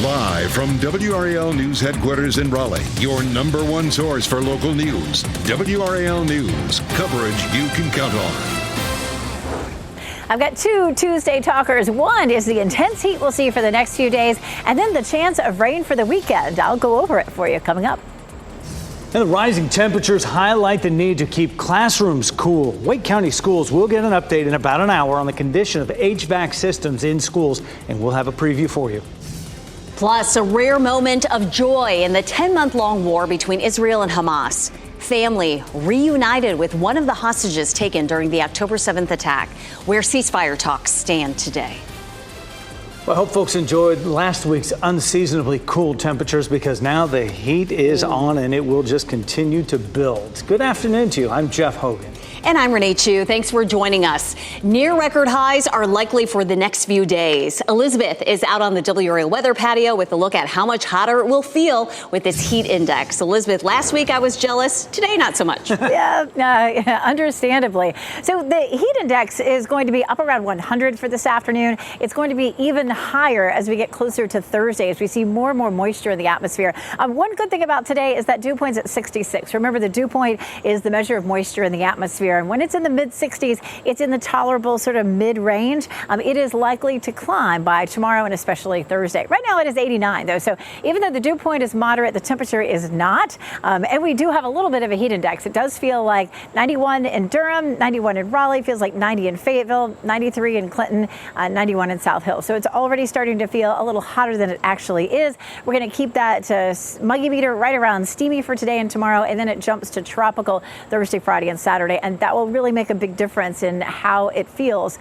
Live from WRAL News headquarters in Raleigh, your number one source for local news. WRAL News, coverage you can count on. I've got two Tuesday talkers. One is the intense heat we'll see for the next few days, and then the chance of rain for the weekend. I'll go over it for you coming up. And the rising temperatures highlight the need to keep classrooms cool. Wake County schools will get an update in about an hour on the condition of HVAC systems in schools, and we'll have a preview for you. Plus, a rare moment of joy in the 10-month-long war between Israel and Hamas. Family reunited with one of the hostages taken during the October 7th attack, where ceasefire talks stand today. Well, I hope folks enjoyed last week's unseasonably cool temperatures, because now the heat is on and it will just continue to build. Good afternoon to you. I'm Jeff Hogan. And I'm Renee Chu. Thanks for joining us. Near record highs are likely for the next few days. Elizabeth is out on the WRAL weather patio with a look at how much hotter it will feel with this heat index. Elizabeth, last week I was jealous. Today, not so much. Yeah, understandably. So the heat index is going to be up around 100 for this afternoon. It's going to be even higher as we get closer to Thursday, as we see more and more moisture in the atmosphere. One good thing about today is that dew point's at 66. Remember, the dew point is the measure of moisture in the atmosphere. And when it's in the mid-60s, it's in the tolerable sort of mid-range. It is likely to climb by tomorrow and especially Thursday. Right now it is 89, though. So even though the dew point is moderate, the temperature is not. And we do have a little bit of a heat index. It does feel like 91 in Durham, 91 in Raleigh, feels like 90 in Fayetteville, 93 in Clinton, 91 in South Hill. So it's already starting to feel a little hotter than it actually is. We're going to keep that muggy meter right around steamy for today and tomorrow, and then it jumps to tropical Thursday, Friday, and Saturday. And that will really make a big difference in how it feels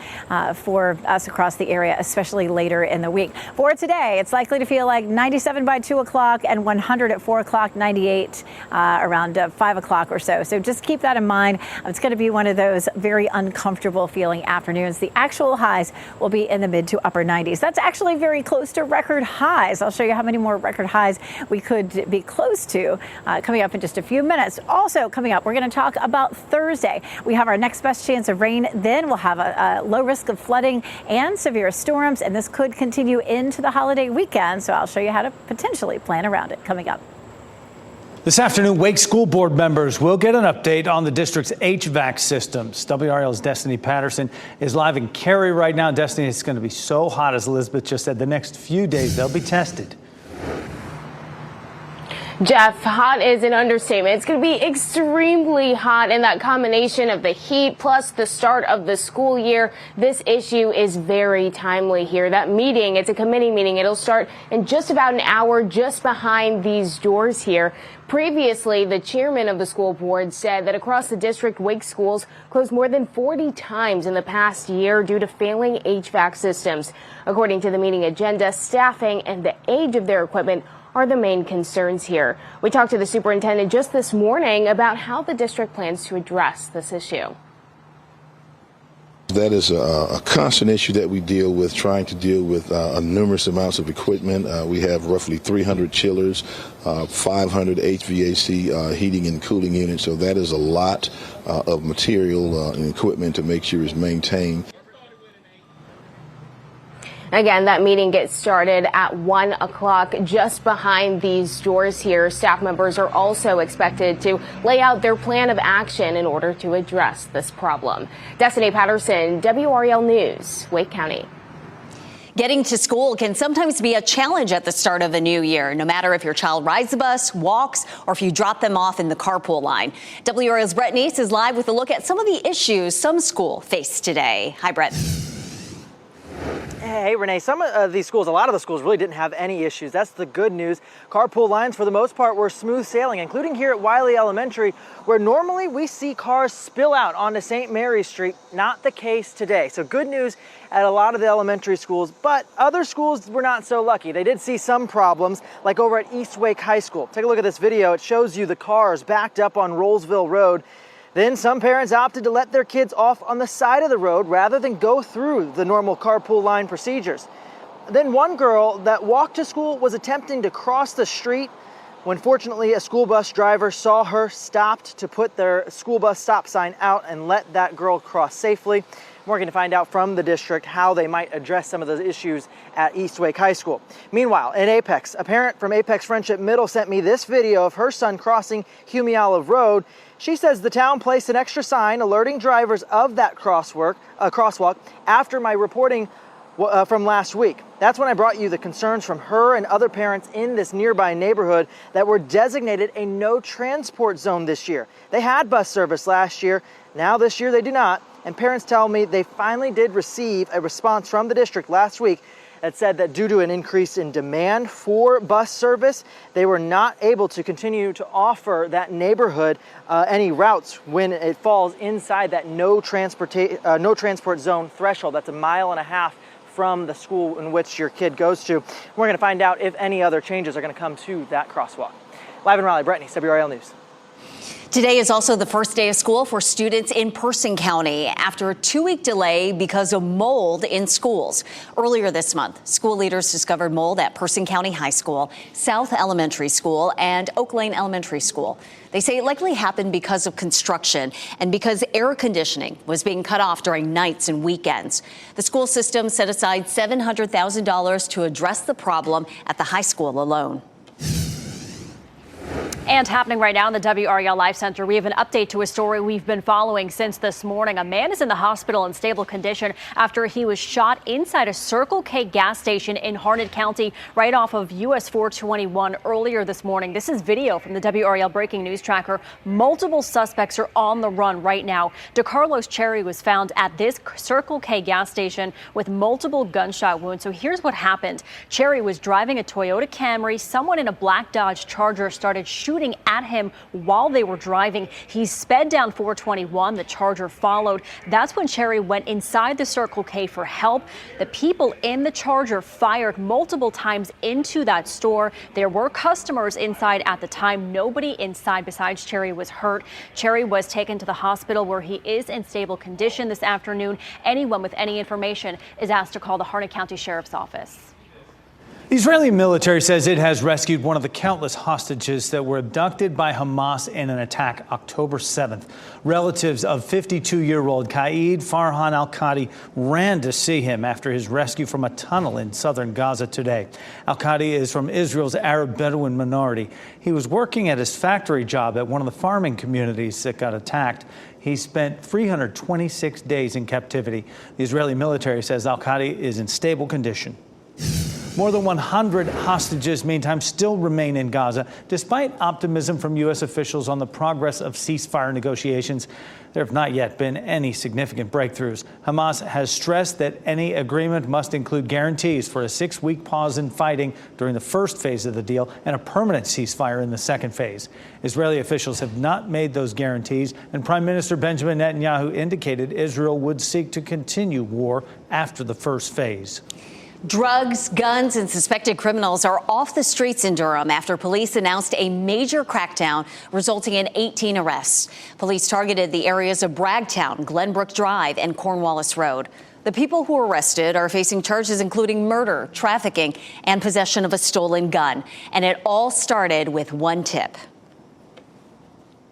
for us across the area, especially later in the week. For today, it's likely to feel like 97 by 2 o'clock and 100 at 4 o'clock, 98 around 5 o'clock or so. So just keep that in mind. It's going to be one of those very uncomfortable feeling afternoons. The actual highs will be in the mid to upper 90s. That's actually very close to record highs. I'll show you how many more record highs we could be close to coming up in just a few minutes. Also coming up, we're going to talk about Thursday. We have our next best chance of rain. Then we'll have a low risk of flooding and severe storms, and this could continue into the holiday weekend. So I'll show you how to potentially plan around it coming up. This afternoon, Wake School Board members will get an update on the district's HVAC systems. WRAL's Destiny Patterson is live in Cary right now. Destiny, it's going to be so hot, as Elizabeth just said. The next few days, they'll be tested. Jeff, hot is an understatement. It's going to be extremely hot, and that combination of the heat plus the start of the school year, this issue is very timely here. That meeting, it's a committee meeting. It'll start in just about an hour just behind these doors here. Previously, the chairman of the school board said that across the district, Wake schools closed more than 40 times in the past year due to failing HVAC systems. According to the meeting agenda, staffing and the age of their equipment are the main concerns here. We talked to the superintendent just this morning about how the district plans to address this issue. That is a constant issue that we deal with, trying to deal with numerous amounts of equipment. We have roughly 300 chillers, 500 HVAC heating and cooling units, so that is a lot of material and equipment to make sure it's maintained. Again, that meeting gets started at 1 o'clock just behind these doors here. Staff members are also expected to lay out their plan of action in order to address this problem. Destiny Patterson, WRAL News, Wake County. Getting to school can sometimes be a challenge at the start of the new year, no matter if your child rides the bus, walks, or if you drop them off in the carpool line. WRAL's Brett Neese is live with a look at some of the issues some schools face today. Hi, Brett. Hey, Renee, some of these schools, a lot of the schools really didn't have any issues. That's the good news. Carpool lines, for the most part, were smooth sailing, including here at Wiley Elementary, where normally we see cars spill out onto St. Mary's Street. Not the case today. So good news at a lot of the elementary schools, but other schools were not so lucky. They did see some problems, like over at East Wake High School. Take a look at this video. It shows you the cars backed up on Rollsville Road. Then some parents opted to let their kids off on the side of the road rather than go through the normal carpool line procedures. Then one girl that walked to school was attempting to cross the street when fortunately a school bus driver saw her, stopped to put their school bus stop sign out and let that girl cross safely. We're going to find out from the district how they might address some of those issues at East Wake High School. Meanwhile, in Apex, a parent from Apex Friendship Middle sent me this video of her son crossing Hume Olive Road. She says the town placed an extra sign alerting drivers of that crosswalk after my reporting from last week. That's when I brought you the concerns from her and other parents in this nearby neighborhood that were designated a no transport zone this year. They had bus service last year. Now this year they do not. And parents tell me they finally did receive a response from the district last week that said that due to an increase in demand for bus service, they were not able to continue to offer that neighborhood any routes when it falls inside that no transport zone threshold. That's 1.5 miles from the school in which your kid goes to. We're going to find out if any other changes are going to come to that crosswalk. Live in Raleigh, Brett Neese, WRAL News. Today is also the first day of school for students in Person County after a 2-week delay because of mold in schools. Earlier this month, school leaders discovered mold at Person County High School, South Elementary School, and Oak Lane Elementary School. They say it likely happened because of construction and because air conditioning was being cut off during nights and weekends. The school system set aside $700,000 to address the problem at the high school alone. And happening right now in the WRAL Life Center, we have an update to a story we've been following since this morning. A man is in the hospital in stable condition after he was shot inside a Circle K gas station in Harnett County, right off of US 421 earlier this morning. This is video from the WRAL Breaking News Tracker. Multiple suspects are on the run right now. DeCarlos Cherry was found at this Circle K gas station with multiple gunshot wounds. So here's what happened. Cherry was driving a Toyota Camry. Someone in a black Dodge Charger started shooting at him while they were driving. He sped down 421. The Charger followed. That's when Cherry went inside the Circle K for help. The people in the Charger fired multiple times into that store. There were customers inside at the time. Nobody inside besides Cherry was hurt. Cherry was taken to the hospital where he is in stable condition this afternoon. Anyone with any information is asked to call the Harnett County Sheriff's Office. The Israeli military says it has rescued one of the countless hostages that were abducted by Hamas in an attack October 7th. Relatives of 52-year-old Qaid Farhan al-Qadi ran to see him after his rescue from a tunnel in southern Gaza today. Al-Qadi is from Israel's Arab Bedouin minority. He was working at his factory job at one of the farming communities that got attacked. He spent 326 days in captivity. The Israeli military says al-Qadi is in stable condition. More than 100 hostages, meantime, still remain in Gaza. Despite optimism from U.S. officials on the progress of ceasefire negotiations, there have not yet been any significant breakthroughs. Hamas has stressed that any agreement must include guarantees for a 6-week pause in fighting during the first phase of the deal and a permanent ceasefire in the second phase. Israeli officials have not made those guarantees, and Prime Minister Benjamin Netanyahu indicated Israel would seek to continue war after the first phase. Drugs, guns, and suspected criminals are off the streets in Durham after police announced a major crackdown resulting in 18 arrests. Police targeted the areas of Bragtown, Glenbrook Drive, and Cornwallis Road. The people who were arrested are facing charges including murder, trafficking, and possession of a stolen gun. And it all started with one tip.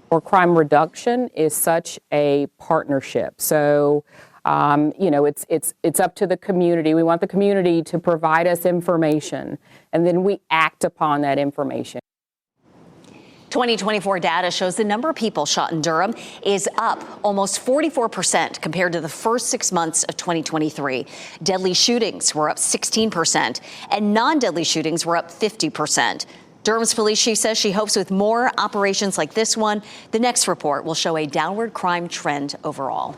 Or crime reduction is such a partnership. So it's up to the community. We want the community to provide us information, and then we act upon that information. 2024 data shows the number of people shot in Durham is up almost 44% compared to the first 6 months of 2023. Deadly shootings were up 16%, and non-deadly shootings were up 50%. Durham's police chief says she hopes with more operations like this one, the next report will show a downward crime trend overall.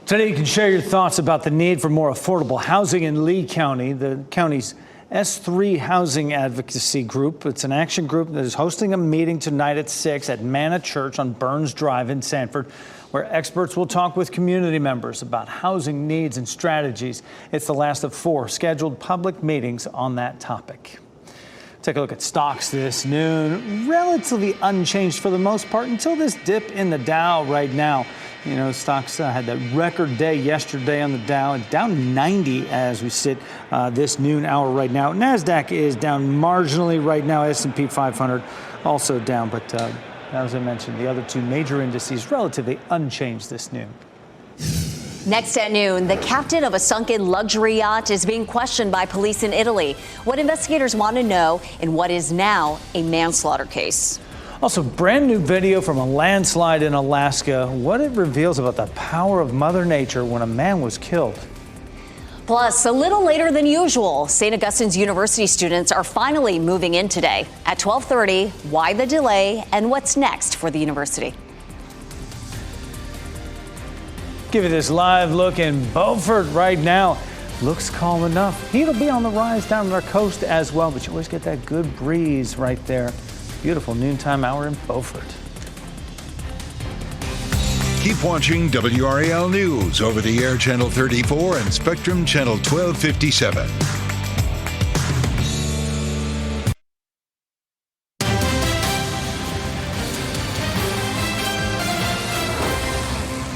Today, you can share your thoughts about the need for more affordable housing in Lee County. The county's S3 Housing Advocacy Group, it's an action group that is hosting a meeting tonight at 6 at Manna Church on Burns Drive in Sanford, where experts will talk with community members about housing needs and strategies. It's the last of 4 scheduled public meetings on that topic. Take a look at stocks this noon. Relatively unchanged for the most part until this dip in the Dow right now. You know, stocks had that record day yesterday on the Dow, down 90 as we sit this noon hour right now. NASDAQ is down marginally right now. S&P 500 also down. But as I mentioned, the other 2 major indices relatively unchanged this noon. Next at noon, the captain of a sunken luxury yacht is being questioned by police in Italy. What investigators want to know in what is now a manslaughter case. Also, brand new video from a landslide in Alaska. What it reveals about the power of Mother Nature when a man was killed. Plus, a little later than usual, St. Augustine's University students are finally moving in today. At 12:30, why the delay and what's next for the university? Give you this live look in Beaufort right now. Looks calm enough. Heat'll be on the rise down our coast as well, but you always get that good breeze right there. Beautiful noontime hour in Beaufort. Keep watching WRAL News over the air Channel 34 and Spectrum Channel 1257.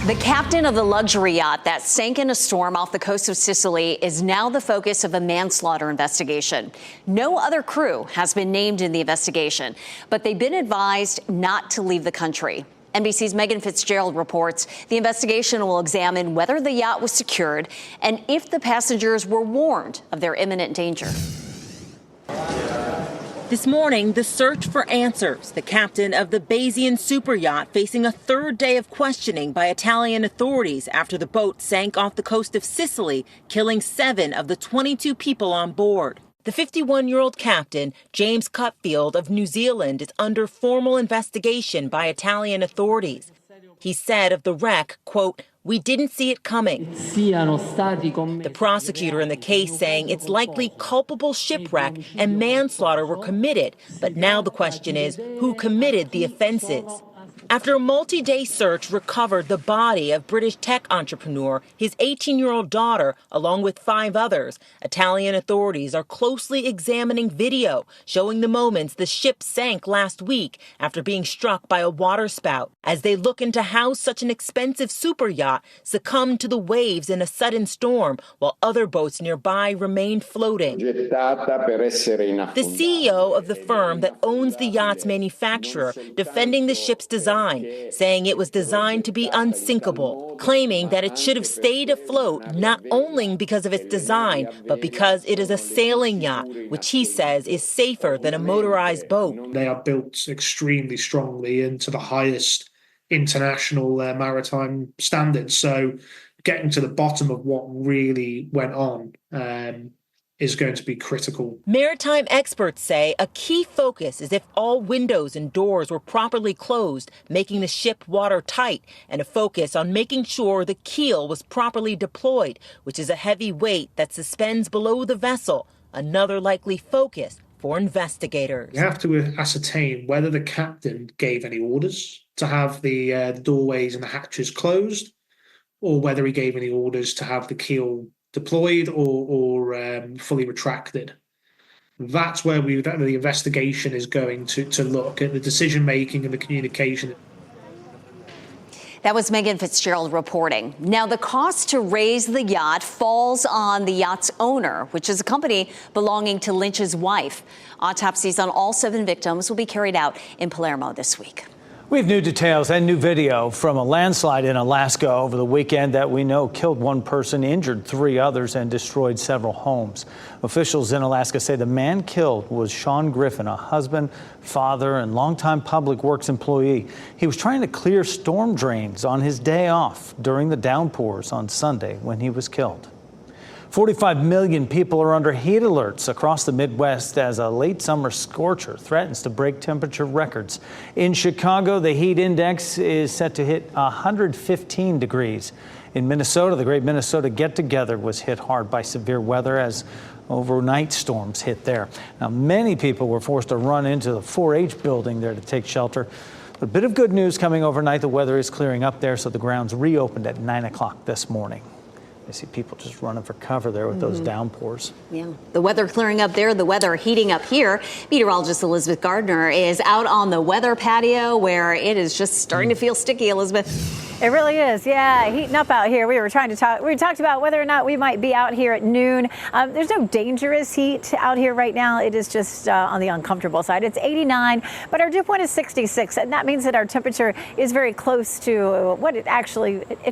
The captain of the luxury yacht that sank in a storm off the coast of Sicily is now the focus of a manslaughter investigation. No other crew has been named in the investigation, but they've been advised not to leave the country. NBC's Megan Fitzgerald reports the investigation will examine whether the yacht was secured and if the passengers were warned of their imminent danger. This morning, the search for answers. The captain of the Bayesian super yacht facing a third day of questioning by Italian authorities after the boat sank off the coast of Sicily, killing 7 of the 22 people on board. The 51-year-old captain, James Cutfield of New Zealand, is under formal investigation by Italian authorities. He said of the wreck, quote, "We didn't see it coming." The prosecutor in the case saying it's likely culpable shipwreck and manslaughter were committed, but now the question is who committed the offenses. After a multi-day search recovered the body of British tech entrepreneur, his 18-year-old daughter, along with 5 others, Italian authorities are closely examining video showing the moments the ship sank last week after being struck by a waterspout, as they look into how such an expensive super yacht succumbed to the waves in a sudden storm while other boats nearby remained floating. The CEO of the firm that owns the yacht's manufacturer defending the ship's design, saying it was designed to be unsinkable, claiming that it should have stayed afloat not only because of its design, but because it is a sailing yacht, which he says is safer than a motorized boat. They are built extremely strongly and to the highest international maritime standards. So getting to the bottom of what really went on is going to be critical. Maritime experts say a key focus is if all windows and doors were properly closed, making the ship watertight, and a focus on making sure the keel was properly deployed, which is a heavy weight that suspends below the vessel, another likely focus for investigators. You have to ascertain whether the captain gave any orders to have the doorways and the hatches closed, or whether he gave any orders to have the keel deployed or fully retracted. That's where the investigation is going to look at the decision making and the communication. That was Megan Fitzgerald reporting. Now, the cost to raise the yacht falls on the yacht's owner, which is a company belonging to Lynch's wife. Autopsies on all 7 victims will be carried out in Palermo this week. We have new details and new video from a landslide in Alaska over the weekend that we know killed 1 person, injured 3 others, and destroyed several homes. Officials in Alaska say the man killed was Sean Griffin, a husband, father, and longtime public works employee. He was trying to clear storm drains on his day off during the downpours on Sunday when he was killed. 45 million people are under heat alerts across the Midwest as a late summer scorcher threatens to break temperature records. In Chicago, the heat index is set to hit 115 degrees. In Minnesota, the Great Minnesota Get-Together was hit hard by severe weather as overnight storms hit there. Now, many people were forced to run into the 4-H building there to take shelter. A bit of good news coming overnight. The weather is clearing up there, so the grounds reopened at 9 o'clock this morning. I see people just running for cover there with those downpours. Yeah, the weather clearing up there, the weather heating up here. Meteorologist Elizabeth Gardner is out on the weather patio where it is just starting to feel sticky, Elizabeth. It really is. Yeah, heating up out here. We talked about whether or not we might be out here at noon. There's no dangerous heat out here right now. It is just on the uncomfortable side. It's 89, but our dew point is 66, and that means that our temperature is very close to what it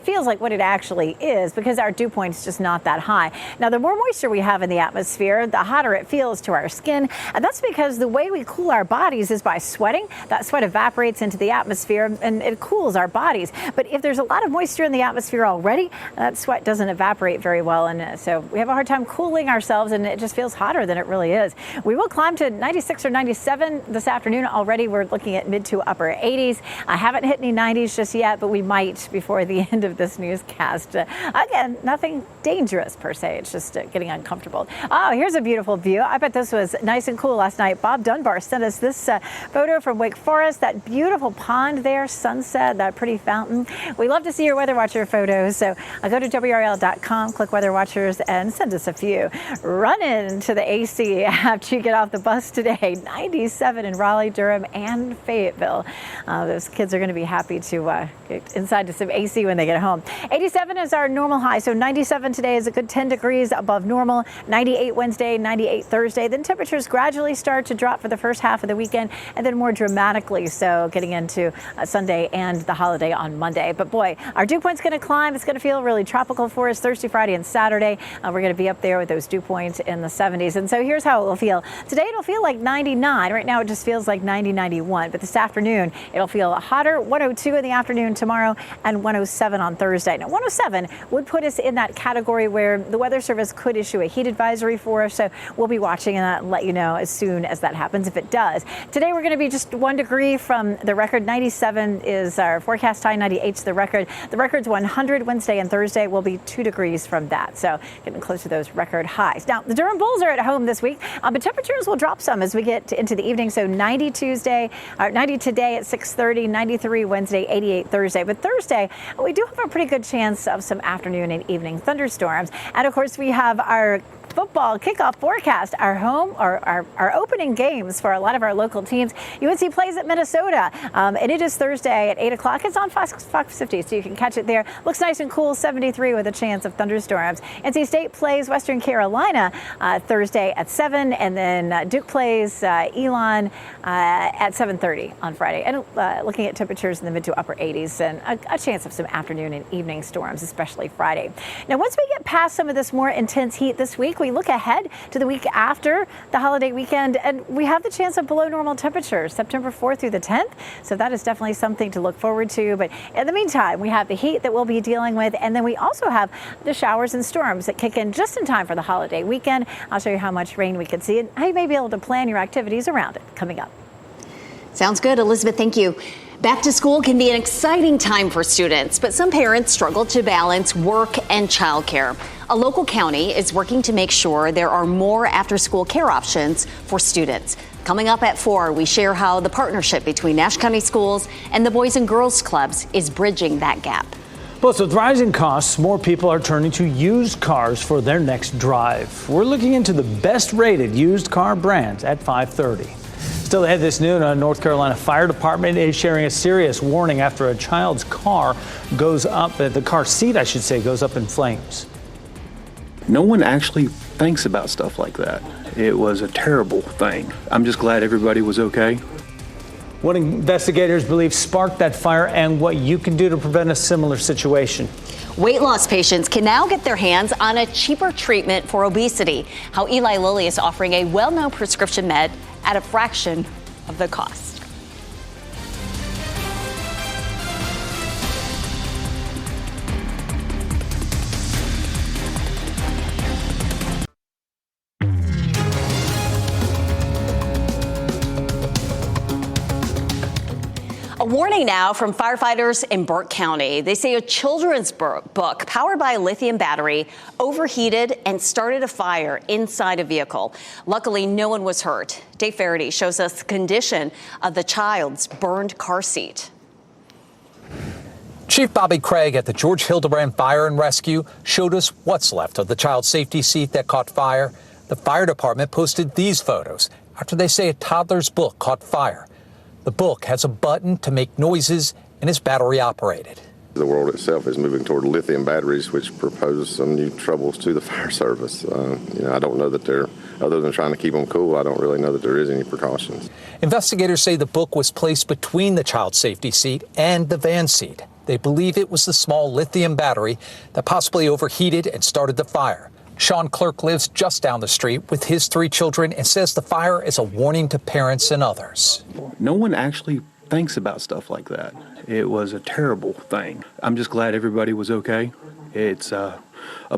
feels like what it actually is, because our dew point is just not that high. Now, the more moisture we have in the atmosphere, the hotter it feels to our skin, and that's because the way we cool our bodies is by sweating. That sweat evaporates into the atmosphere, and it cools our bodies. But if there's a lot of moisture in the atmosphere already, that sweat doesn't evaporate very well, and so we have a hard time cooling ourselves, and it just feels hotter than it really is. We will climb to 96 or 97 this afternoon. Already we're looking at mid to upper 80s. I haven't hit any 90s just yet, but we might before the end of this newscast. Again, nothing dangerous per se. It's just getting uncomfortable. Oh, here's a beautiful view. I bet this was nice and cool last night. Bob Dunbar sent us this photo from Wake Forest, that beautiful pond there, sunset, that pretty fountain. We love to see your Weather Watcher photos, so go to WRAL.com, click Weather Watchers, and send us a few. Run into the AC after you get off the bus today. 97 in Raleigh, Durham, and Fayetteville. Those kids are going to be happy to get inside to some AC when they get home. 87 is our normal high, so 97 today is a good 10 degrees above normal. 98 Wednesday, 98 Thursday. Then temperatures gradually start to drop for the first half of the weekend, and then more dramatically so getting into Sunday and the holiday on Monday. But boy, our dew point's going to climb. It's going to feel really tropical for us Thursday, Friday, and Saturday. We're going to be up there with those dew points in the 70s. And so here's how it will feel. Today it'll feel like 99. Right now it just feels like 90, 91. But this afternoon it'll feel hotter. 102 in the afternoon tomorrow and 107 on Thursday. Now 107 would put us in that category where the Weather Service could issue a heat advisory for us. So we'll be watching that and let you know as soon as that happens, if it does. Today we're going to be just 1 degree from the record. 97 is our forecast high. 98 is the record. The record's 100 Wednesday and Thursday will be 2 degrees from that. So getting close to those record highs. Now, the Durham Bulls are at home this week, but temperatures will drop some as we get into the evening. So 90 today at 6:30, 93 Wednesday, 88 Thursday. But Thursday, we do have a pretty good chance of some afternoon and evening thunderstorms. And of course, we have our football kickoff forecast, our opening games for a lot of our local teams. UNC plays at Minnesota, and it is Thursday at 8 o'clock. It's on Fox 50, so you can catch it there. Looks nice and cool, 73 with a chance of thunderstorms. NC State plays Western Carolina Thursday at 7, and then Duke plays Elon at 7:30 on Friday. And looking at temperatures in the mid to upper 80s and a chance of some afternoon and evening storms, especially Friday. Now, once we get past some of this more intense heat this week, we look ahead to the week after the holiday weekend, and we have the chance of below normal temperatures September 4th through the 10th. So that is definitely something to look forward to. But in the meantime, we have the heat that we'll be dealing with, and then we also have the showers and storms that kick in just in time for the holiday weekend. I'll show you how much rain we could see and how you may be able to plan your activities around it coming up. Sounds good, Elizabeth. Thank you. Back to school can be an exciting time for students, but some parents struggle to balance work and childcare. A local county is working to make sure there are more after-school care options for students. Coming up at 4, we share how the partnership between Nash County Schools and the Boys and Girls Clubs is bridging that gap. Plus, with rising costs, more people are turning to used cars for their next drive. We're looking into the best-rated used car brands at 5:30. Still ahead this noon, a North Carolina Fire Department is sharing a serious warning after a child's car goes up, the car seat, I should say, goes up in flames. No one actually thinks about stuff like that. It was a terrible thing. I'm just glad everybody was okay. What investigators believe sparked that fire and what you can do to prevent a similar situation. Weight loss patients can now get their hands on a cheaper treatment for obesity. How Eli Lilly is offering a well-known prescription med at a fraction of the cost. A warning now from firefighters in Burke County. They say a children's book powered by a lithium battery overheated and started a fire inside a vehicle. Luckily, no one was hurt. Dave Faraday shows us the condition of the child's burned car seat. Chief Bobby Craig at the George Hildebrand Fire and Rescue showed us what's left of the child's safety seat that caught fire. The fire department posted these photos after they say a toddler's book caught fire. The book has a button to make noises and is battery operated. The world itself is moving toward lithium batteries, which propose some new troubles to the fire service. I don't know that they're, other than trying to keep them cool, I don't really know that there is any precautions. Investigators say the book was placed between the child safety seat and the van seat. They believe it was the small lithium battery that possibly overheated and started the fire. Sean Clerk lives just down the street with his 3 children and says the fire is a warning to parents and others. No one actually thinks about stuff like that. It was a terrible thing. I'm just glad everybody was okay. It's a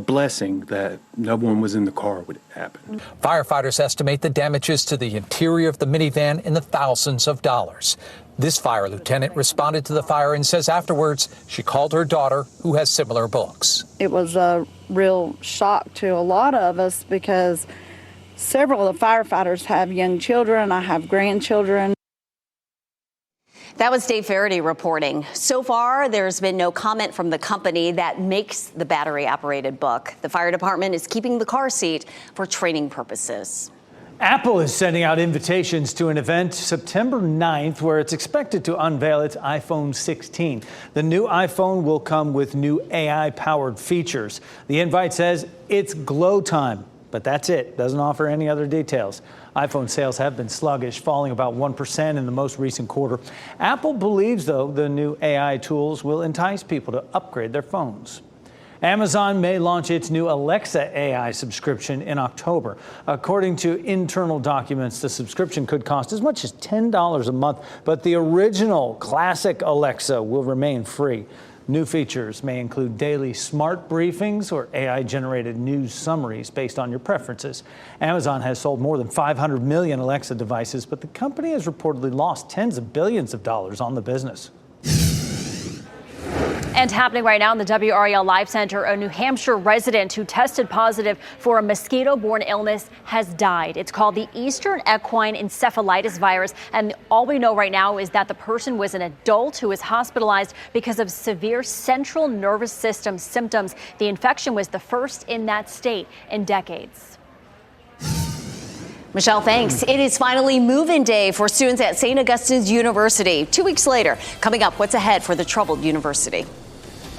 blessing that no one was in the car when it happened. Firefighters estimate the damages to the interior of the minivan in the thousands of dollars. This fire lieutenant responded to the fire and says afterwards she called her daughter, who has similar books. It was a real shock to a lot of us because several of the firefighters have young children. I have grandchildren. That was Dave Faraday reporting. So far, there's been no comment from the company that makes the battery-operated book. The fire department is keeping the car seat for training purposes. Apple is sending out invitations to an event September 9th where it's expected to unveil its iPhone 16. The new iPhone will come with new AI-powered features. The invite says it's glow time, but that's it. Doesn't offer any other details. iPhone sales have been sluggish, falling about 1% in the most recent quarter. Apple believes, though, the new AI tools will entice people to upgrade their phones. Amazon may launch its new Alexa AI subscription in October. According to internal documents, the subscription could cost as much as $10 a month, but the original classic Alexa will remain free. New features may include daily smart briefings or AI-generated news summaries based on your preferences. Amazon has sold more than 500 million Alexa devices, but the company has reportedly lost tens of billions of dollars on the business. And happening right now in the WRAL Live Center, a New Hampshire resident who tested positive for a mosquito-borne illness has died. It's called the Eastern Equine Encephalitis virus. And all we know right now is that the person was an adult who was hospitalized because of severe central nervous system symptoms. The infection was the first in that state in decades. Michelle, thanks. It is finally move-in day for students at St. Augustine's University. 2 weeks later, coming up, what's ahead for the troubled university?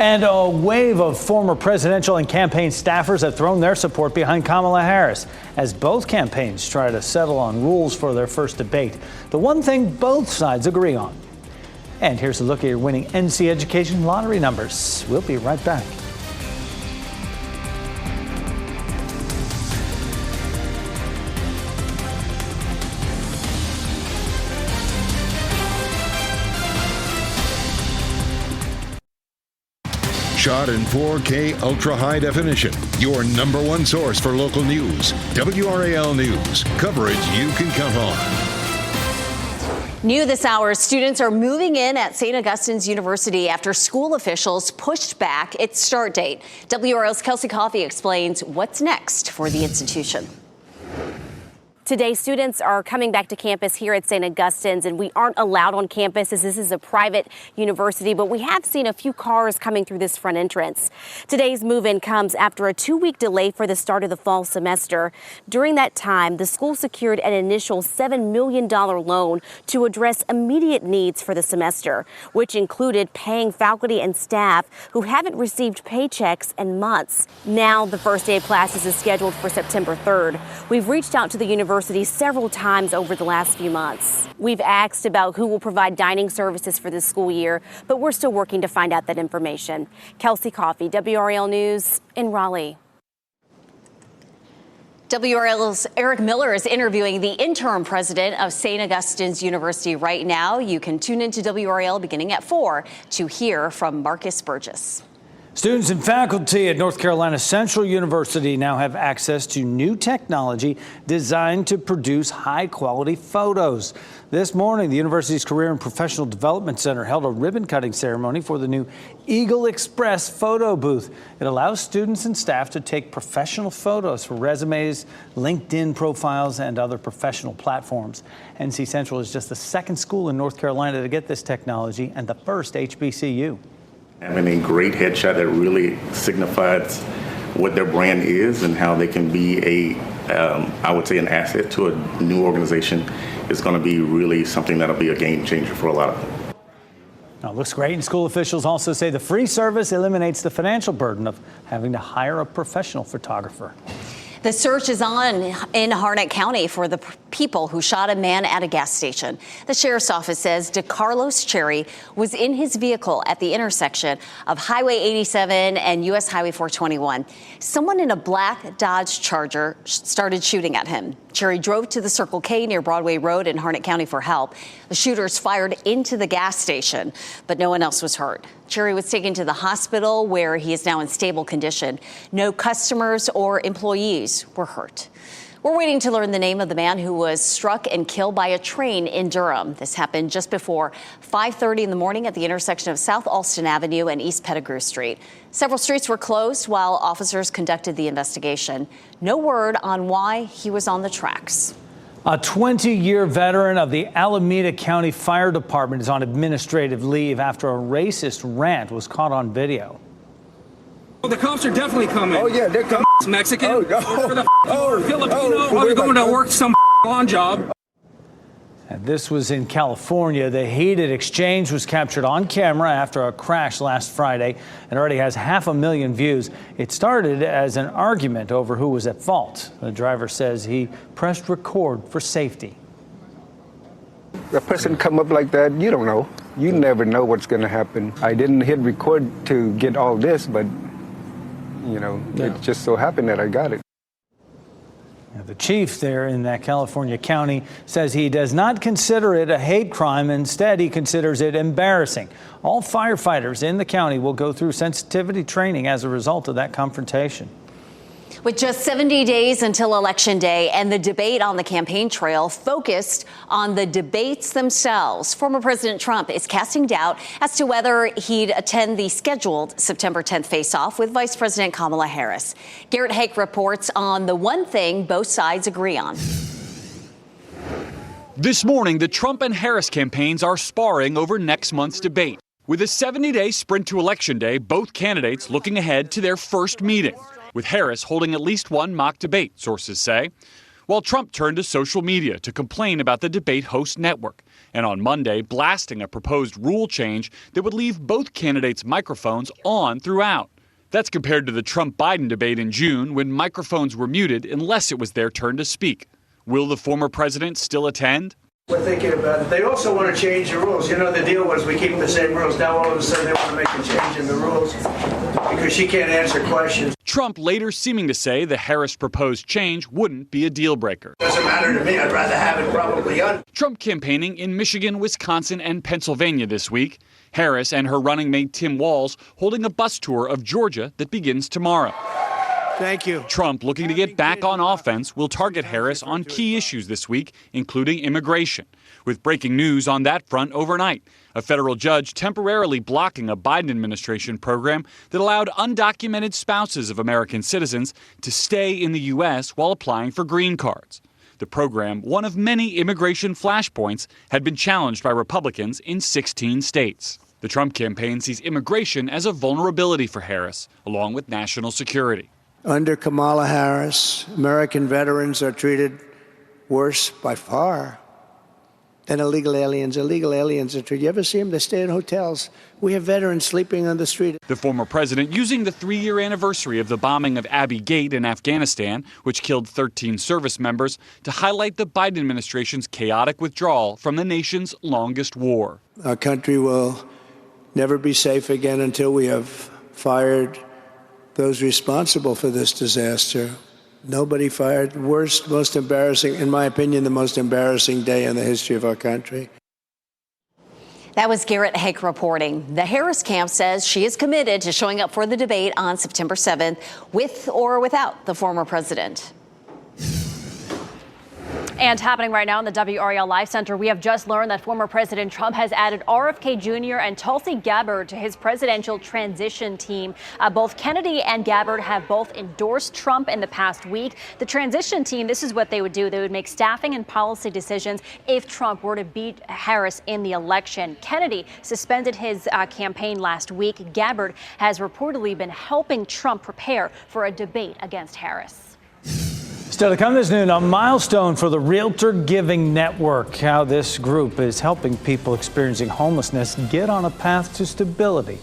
And a wave of former presidential and campaign staffers have thrown their support behind Kamala Harris as both campaigns try to settle on rules for their first debate. The one thing both sides agree on. And here's a look at your winning NC Education lottery numbers. We'll be right back. Shot in 4K ultra high definition. Your number one source for local news. WRAL News. Coverage you can count on. New this hour, students are moving in at St. Augustine's University after school officials pushed back its start date. WRAL's Kelsey Coffey explains what's next for the institution. Today, students are coming back to campus here at St. Augustine's, and we aren't allowed on campus as this is a private university, but we have seen a few cars coming through this front entrance. Today's move-in comes after a 2-week delay for the start of the fall semester. During that time, the school secured an initial $7 million loan to address immediate needs for the semester, which included paying faculty and staff who haven't received paychecks in months. Now, the first day of classes is scheduled for September 3rd. We've reached out to the university several times over the last few months. We've asked about who will provide dining services for this school year, but we're still working to find out that information. Kelsey Coffey, WRAL News in Raleigh. WRAL's Eric Miller is interviewing the interim president of St. Augustine's University right now. You can tune into WRAL beginning at 4 to hear from Marcus Burgess. Students and faculty at North Carolina Central University now have access to new technology designed to produce high-quality photos. This morning, the university's Career and Professional Development Center held a ribbon-cutting ceremony for the new Eagle Express photo booth. It allows students and staff to take professional photos for resumes, LinkedIn profiles, and other professional platforms. NC Central is just the second school in North Carolina to get this technology and the first HBCU. Having a great headshot that really signifies what their brand is and how they can be I would say an asset to a new organization is going to be really something that'll be a game changer for a lot of them. Now, it looks great, and school officials also say the free service eliminates the financial burden of having to hire a professional photographer. The search is on in Harnett County for the people who shot a man at a gas station. The sheriff's office says DeCarlos Cherry was in his vehicle at the intersection of Highway 87 and U.S. Highway 421. Someone in a black Dodge Charger started shooting at him. Cherry drove to the Circle K near Broadway Road in Harnett County for help. The shooters fired into the gas station, but no one else was hurt. Cherry was taken to the hospital where he is now in stable condition. No customers or employees were hurt. We're waiting to learn the name of the man who was struck and killed by a train in Durham. This happened just before 5:30 in the morning at the intersection of South Alston Avenue and East Pettigrew Street. Several streets were closed while officers conducted the investigation. No word on why he was on the tracks. A 20-year veteran of the Alameda County Fire Department is on administrative leave after a racist rant was caught on video. Oh, the cops are definitely coming. Oh, yeah, they're coming. Mexican, oh, Filipino, are going to work some lawn job. And this was in California. The heated exchange was captured on camera after a crash last Friday and already has 500,000 views. It started as an argument over who was at fault. The driver says he pressed record for safety. A person come up like that, you don't know. You never know what's going to happen. I didn't hit record to get all this, but, you know, it just so happened that I got it. The chief there in that California county says he does not consider it a hate crime. Instead, he considers it embarrassing. All firefighters in the county will go through sensitivity training as a result of that confrontation. With just 70 days until Election Day and the debate on the campaign trail focused on the debates themselves, former President Trump is casting doubt as to whether he'd attend the scheduled September 10th face-off with Vice President Kamala Harris. Garrett Hake reports on the one thing both sides agree on. This morning, the Trump and Harris campaigns are sparring over next month's debate. With a 70-day sprint to Election Day, both candidates looking ahead to their first meeting, with Harris holding at least one mock debate, sources say, while Trump turned to social media to complain about the debate host network, and on Monday blasting a proposed rule change that would leave both candidates' microphones on throughout. That's compared to the Trump-Biden debate in June, when microphones were muted unless it was their turn to speak. Will the former president still attend? We're thinking about it. They also want to change the rules. You know, the deal was we keep the same rules. Now all of a sudden they want to make a change in the rules because she can't answer questions. Trump later seeming to say the Harris proposed change wouldn't be a deal breaker. Doesn't matter to me. I'd rather have it probably on. Trump campaigning in Michigan, Wisconsin, and Pennsylvania this week. Harris and her running mate Tim Walz holding a bus tour of Georgia that begins tomorrow. Thank you. Trump, looking to get back on offense, will target Harris on key issues this week, including immigration, with breaking news on that front overnight. A federal judge temporarily blocking a Biden administration program that allowed undocumented spouses of American citizens to stay in the U.S. while applying for green cards. The program, one of many immigration flashpoints, had been challenged by Republicans in 16 states. The Trump campaign sees immigration as a vulnerability for Harris, along with national security. Under Kamala Harris, American veterans are treated worse by far than illegal aliens. Illegal aliens are treated. You ever see them? They stay in hotels. We have veterans sleeping on the street. The former president using the 3-year anniversary of the bombing of Abbey Gate in Afghanistan, which killed 13 service members, to highlight the Biden administration's chaotic withdrawal from the nation's longest war. Our country will never be safe again until we have fired those responsible for this disaster. Nobody fired. Worst, most embarrassing, in my opinion, the most embarrassing day in the history of our country. That was Garrett Hake reporting. The Harris camp says she is committed to showing up for the debate on September 7th, with or without the former president. And happening right now in the WRAL Live Center, we have just learned that former President Trump has added RFK Jr. and Tulsi Gabbard to his presidential transition team. Both Kennedy and Gabbard have both endorsed Trump in the past week. The transition team, this is what they would do. They would make staffing and policy decisions if Trump were to beat Harris in the election. Kennedy suspended his campaign last week. Gabbard has reportedly been helping Trump prepare for a debate against Harris. Still to come this noon, a milestone for the Realtor Giving Network. How this group is helping people experiencing homelessness get on a path to stability.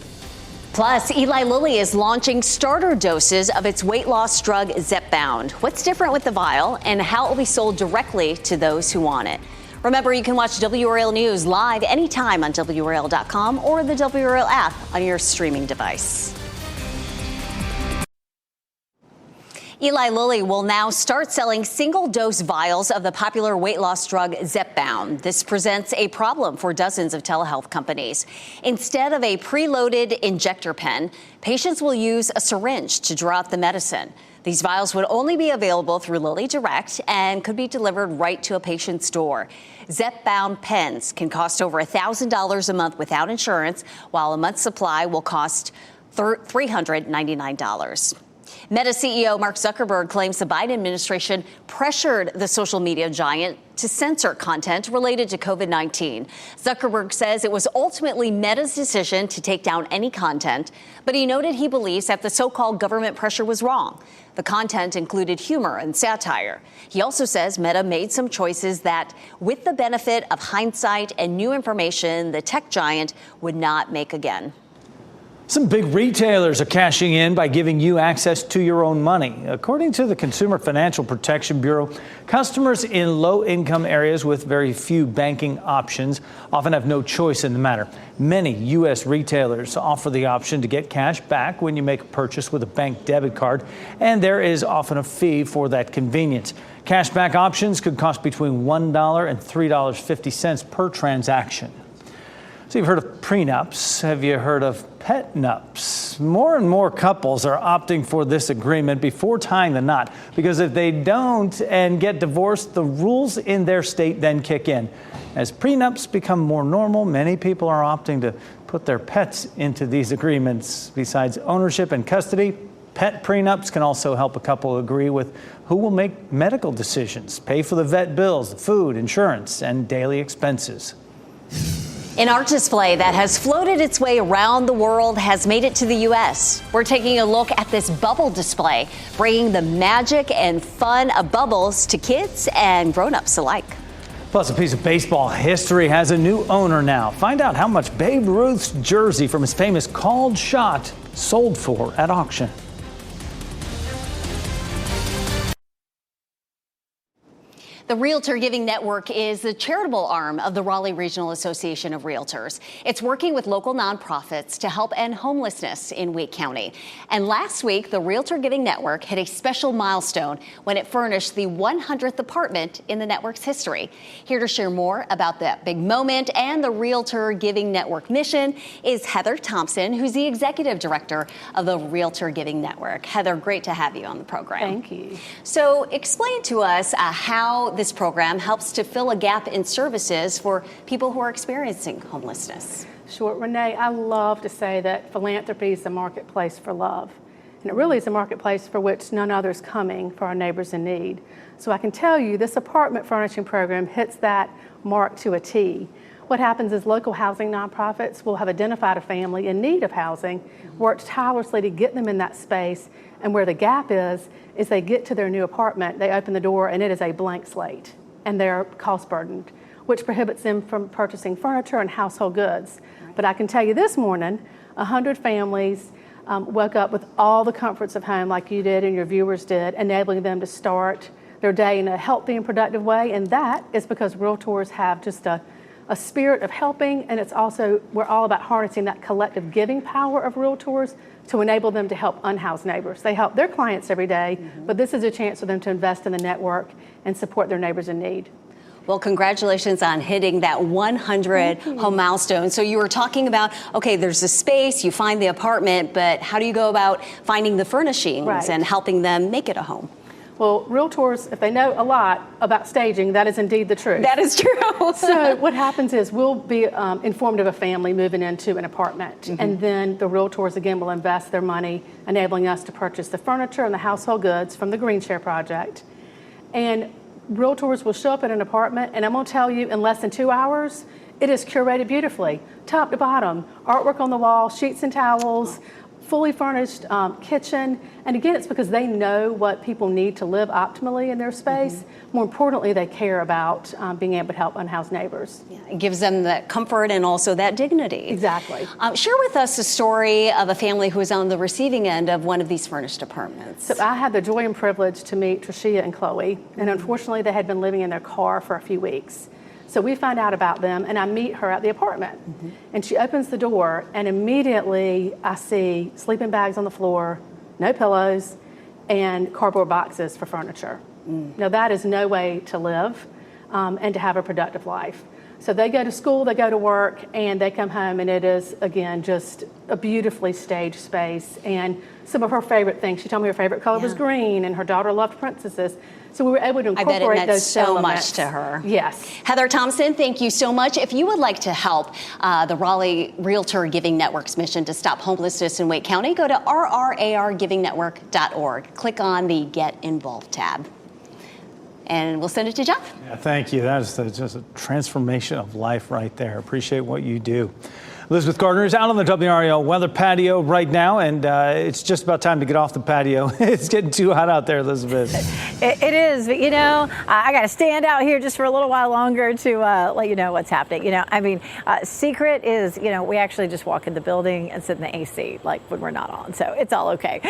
Plus, Eli Lilly is launching starter doses of its weight loss drug Zepbound. What's different with the vial and how it will be sold directly to those who want it? Remember, you can watch WRAL News live anytime on WRAL.com or the WRAL app on your streaming device. Eli Lilly will now start selling single-dose vials of the popular weight loss drug Zepbound. This presents a problem for dozens of telehealth companies. Instead of a preloaded injector pen, patients will use a syringe to draw out the medicine. These vials would only be available through Lilly Direct and could be delivered right to a patient's door. Zepbound pens can cost over $1,000 a month without insurance, while a month's supply will cost $399. Meta CEO Mark Zuckerberg claims the Biden administration pressured the social media giant to censor content related to COVID-19. Zuckerberg says it was ultimately Meta's decision to take down any content, but he noted he believes that the so-called government pressure was wrong. The content included humor and satire. He also says Meta made some choices that, with the benefit of hindsight and new information, the tech giant would not make again. Some big retailers are cashing in by giving you access to your own money. According to the Consumer Financial Protection Bureau, customers in low-income areas with very few banking options often have no choice in the matter. Many U.S. retailers offer the option to get cash back when you make a purchase with a bank debit card, and there is often a fee for that convenience. Cashback options could cost between $1 and $3.50 per transaction. So you've heard of prenups. Have you heard of pet nups? More and more couples are opting for this agreement before tying the knot, because if they don't and get divorced, the rules in their state then kick in. As prenups become more normal, many people are opting to put their pets into these agreements. Besides ownership and custody, pet prenups can also help a couple agree with who will make medical decisions, pay for the vet bills, the food, insurance, and daily expenses. An art display that has floated its way around the world has made it to the U.S. We're taking a look at this bubble display, bringing the magic and fun of bubbles to kids and grown-ups alike. Plus, a piece of baseball history has a new owner now. Find out how much Babe Ruth's jersey from his famous called shot sold for at auction. The Realtor Giving Network is the charitable arm of the Raleigh Regional Association of Realtors. It's working with local nonprofits to help end homelessness in Wake County. And last week, the Realtor Giving Network hit a special milestone when it furnished the 100th apartment in the network's history. Here to share more about that big moment and the Realtor Giving Network mission is Heather Thompson, who's the executive director of the Realtor Giving Network. Heather, great to have you on the program. Thank you. So explain to us how this program helps to fill a gap in services for people who are experiencing homelessness. Sure, Renee, I love to say that philanthropy is the marketplace for love. And it really is a marketplace for which none other is coming for our neighbors in need. So I can tell you this apartment furnishing program hits that mark to a T. What happens is local housing nonprofits will have identified a family in need of housing, worked tirelessly to get them in that space, and where the gap is they get to their new apartment, they open the door, and it is a blank slate, and they're cost burdened, which prohibits them from purchasing furniture and household goods. But I can tell you this morning, 100 families woke up with all the comforts of home like you did and your viewers did, enabling them to start their day in a healthy and productive way, and that is because Realtors have just a spirit of helping, and it's also, we're all about harnessing that collective giving power of Realtors to enable them to help unhoused neighbors. They help their clients every day, but this is a chance for them to invest in the network and support their neighbors in need. Well, congratulations on hitting that 100 home milestone. So you were talking about, okay, there's a space, you find the apartment, but how do you go about finding the furnishings and helping them make it a home? Well, Realtors, if they know a lot about staging, that is indeed the truth. That is true. So what happens is we'll be informed of a family moving into an apartment, and then the Realtors, again, will invest their money, enabling us to purchase the furniture and the household goods from the Green Share Project. And Realtors will show up at an apartment, and I'm going to tell you, in less than 2 hours, it is curated beautifully, top to bottom, artwork on the wall, sheets and towels, fully furnished kitchen. And again, it's because they know what people need to live optimally in their space. More importantly, they care about being able to help unhoused neighbors. Yeah, it gives them that comfort and also that dignity. Exactly. Share with us a story of a family who is on the receiving end of one of these furnished apartments. So I had the joy and privilege to meet Trishia and Chloe, and unfortunately they had been living in their car for a few weeks. So we find out about them, and I meet her at the apartment. And she opens the door, and immediately I see sleeping bags on the floor, no pillows, and cardboard boxes for furniture. Now that is no way to live and to have a productive life. So they go to school, they go to work, and they come home, and it is, again, just a beautifully staged space. And some of her favorite things, she told me her favorite color was green, and her daughter loved princesses. So we were able to incorporate I bet it meant those so elements. much to her. Yes. Heather Thompson, thank you so much. If you would like to help the Raleigh Realtor Giving Network's mission to stop homelessness in Wake County, go to rrargivingnetwork.org. Click on the Get Involved tab. And we'll send it to Jeff. Yeah, thank you. That is just a transformation of life right there. Appreciate what you do. Elizabeth Gardner is out on the WRAL weather patio right now, and it's just about time to get off the patio. It's getting too hot out there, Elizabeth. It is, but I got to stand out here just for a little while longer to let you know what's happening. Secret is, we actually just walk in the building and sit in the AC like when we're not on, so it's all okay.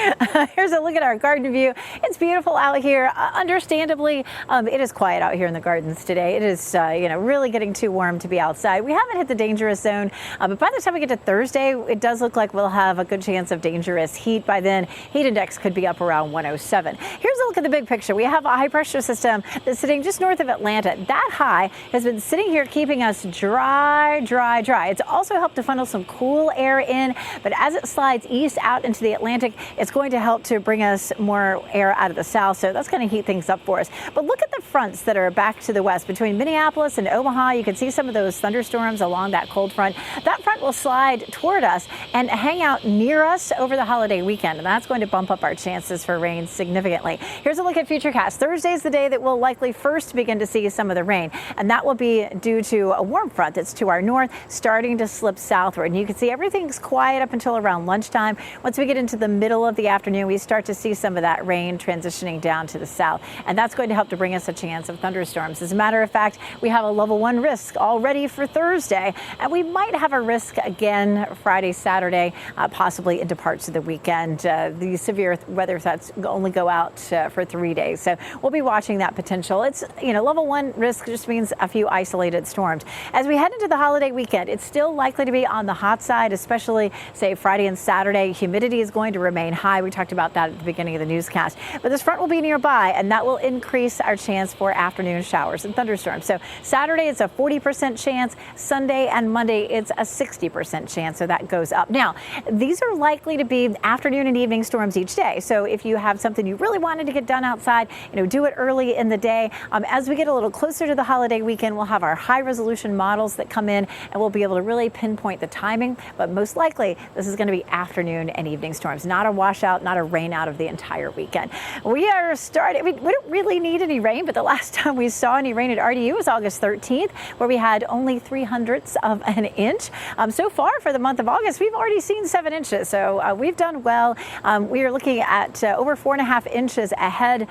Here's a look at our garden view. It's beautiful out here. Understandably, it is quiet out here in the gardens today. It is, really getting too warm to be outside. We haven't hit the dangerous zone, but by the time we get to Thursday, it does look like we'll have a good chance of dangerous heat. By then, heat index could be up around 107. Here's a look at the big picture. We have a high pressure system that's sitting just north of Atlanta. That high has been sitting here keeping us dry. It's also helped to funnel some cool air in, but as it slides east out into the Atlantic, it's going to help to bring us more air out of the south. So that's going to heat things up for us. But look at the fronts that are back to the west. Between Minneapolis and Omaha, you can see some of those thunderstorms along that cold front. That front will slide toward us and hang out near us over the holiday weekend, and that's going to bump up our chances for rain significantly. Here's a look at Futurecast. Thursday is the day that we'll likely first begin to see some of the rain, and that will be due to a warm front that's to our north starting to slip southward. And you can see everything's quiet up until around lunchtime. Once we get into the middle of the afternoon, we start to see some of that rain transitioning down to the south, and that's going to help to bring us a chance of thunderstorms. As a matter of fact, we have a level 1 risk already for Thursday, and we might have a risk again Friday, Saturday, possibly into parts of the weekend. The severe weather threats only go out for 3 days. So we'll be watching that potential. It's, level 1 risk just means a few isolated storms. As we head into the holiday weekend, it's still likely to be on the hot side, especially, say, Friday and Saturday. Humidity is going to remain high. We talked about that at the beginning of the newscast. But this front will be nearby, and that will increase our chance for afternoon showers and thunderstorms. So Saturday, it's a 40% chance. Sunday and Monday, it's a 60% chance, so that goes up. Now, these are likely to be afternoon and evening storms each day. So if you have something you really wanted to get done outside, do it early in the day. As we get a little closer to the holiday weekend, we'll have our high resolution models that come in, and we'll be able to really pinpoint the timing. But most likely, this is going to be afternoon and evening storms, not a washout, not a rain out of the entire weekend. We are starting, we don't really need any rain, but the last time we saw any rain at RDU was August 13th, where we had only 0.03 of an inch. So far for the month of August, we've already seen 7 inches, so we've done well. We are looking at over 4.5 inches ahead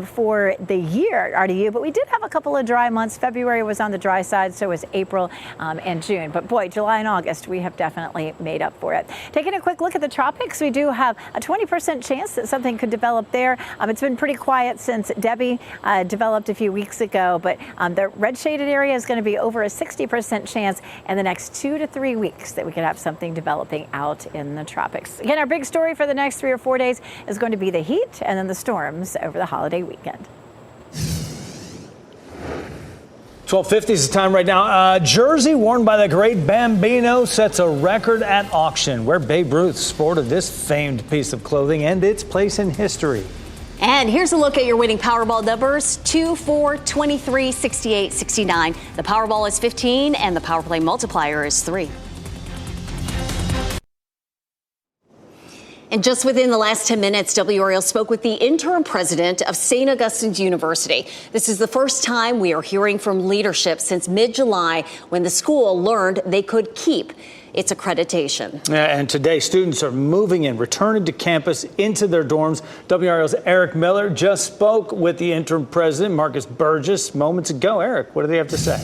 for the year at RDU, but we did have a couple of dry months. February was on the dry side, so was April and June. But boy, July and August, we have definitely made up for it. Taking a quick look at the tropics, we do have a 20% chance that something could develop there. It's been pretty quiet since Debbie developed a few weeks ago, but the red shaded area is going to be over a 60% chance in the next 2 to 3 weeks that we could have something developing out in the tropics. Again, our big story for the next 3 or 4 days is going to be the heat and then the storms over the holiday weekend. 12:50 is the time right now. A jersey worn by the great Bambino sets a record at auction, where Babe Ruth sported this famed piece of clothing and its place in history. And here's a look at your winning Powerball numbers: 2, 4, 23, 68, 69. The Powerball is 15 and the Power Play multiplier is 3. And just within the last 10 minutes, WRAL spoke with the interim president of St. Augustine's University. This is the first time we are hearing from leadership since mid-July, when the school learned they could keep its accreditation. And today, students are moving in, returning to campus into their dorms. WRAL's Eric Miller just spoke with the interim president, Marcus Burgess, moments ago. Eric, what do they have to say?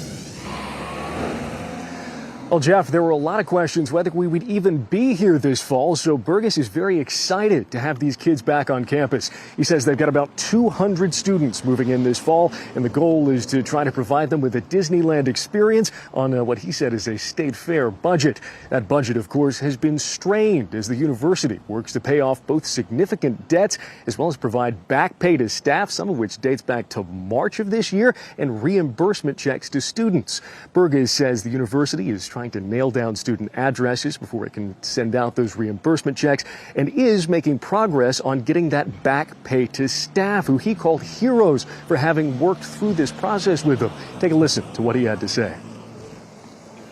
Well, Jeff, there were a lot of questions whether we would even be here this fall, so Burgess is very excited to have these kids back on campus. He says they've got about 200 students moving in this fall, and the goal is to try to provide them with a Disneyland experience on what he said is a state fair budget. That budget, of course, has been strained as the university works to pay off both significant debts as well as provide back pay to staff, some of which dates back to March of this year, and reimbursement checks to students. Burgess says the university is trying to nail down student addresses before it can send out those reimbursement checks, and is making progress on getting that back pay to staff, who he called heroes for having worked through this process with them. Take a listen to what he had to say.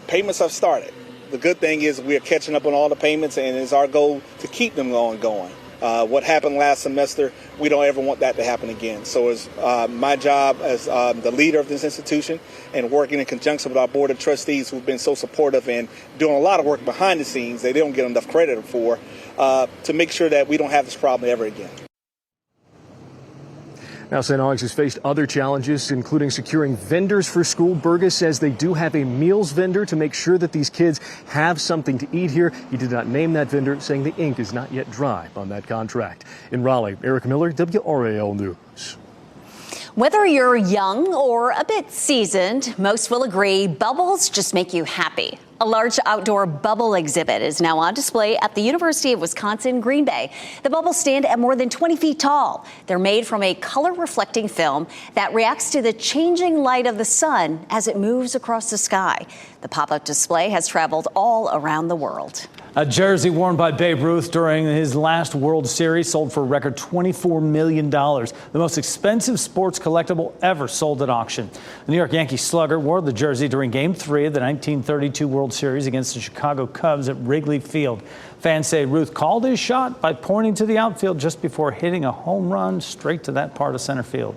Payments have started. The good thing is we are catching up on all the payments, and it's our goal to keep them going. What happened last semester, we don't ever want that to happen again. So it's my job as the leader of this institution, and working in conjunction with our board of trustees, who've been so supportive and doing a lot of work behind the scenes they don't get enough credit for, to make sure that we don't have this problem ever again. Now, St. Aug's has faced other challenges, including securing vendors for school. Burgess says they do have a meals vendor to make sure that these kids have something to eat here. He did not name that vendor, saying the ink is not yet dry on that contract. In Raleigh, Eric Miller, WRAL News. Whether you're young or a bit seasoned, most will agree bubbles just make you happy. A large outdoor bubble exhibit is now on display at the University of Wisconsin-Green Bay. The bubbles stand at more than 20 feet tall. They're made from a color-reflecting film that reacts to the changing light of the sun as it moves across the sky. The pop-up display has traveled all around the world. A jersey worn by Babe Ruth during his last World Series sold for a record $24 million, the most expensive sports collectible ever sold at auction. The New York Yankee slugger wore the jersey during Game 3 of the 1932 World Series against the Chicago Cubs at Wrigley Field. Fans say Ruth called his shot by pointing to the outfield just before hitting a home run straight to that part of center field.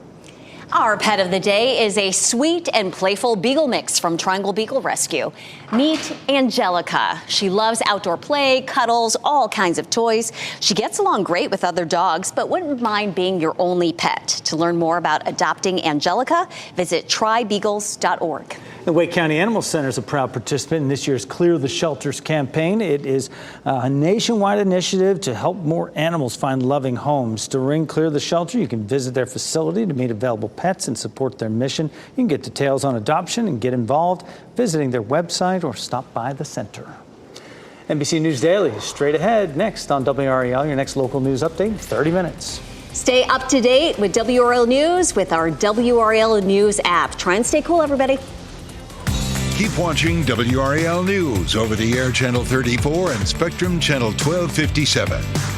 Our pet of the day is a sweet and playful beagle mix from Triangle Beagle Rescue. Meet Angelica. She loves outdoor play, cuddles, all kinds of toys. She gets along great with other dogs, but wouldn't mind being your only pet. To learn more about adopting Angelica, visit trybeagles.org. The Wake County Animal Center is a proud participant in this year's Clear the Shelters campaign. It is a nationwide initiative to help more animals find loving homes. During Clear the Shelter, you can visit their facility to meet available pets and support their mission. You can get details on adoption and get involved visiting their website or stop by the center. NBC News Daily is straight ahead next on WRAL, your next local news update in 30 minutes. Stay up to date with WRAL News with our WRAL News app. Try and stay cool, everybody. Keep watching WRAL News over the air Channel 34 and Spectrum Channel 1257.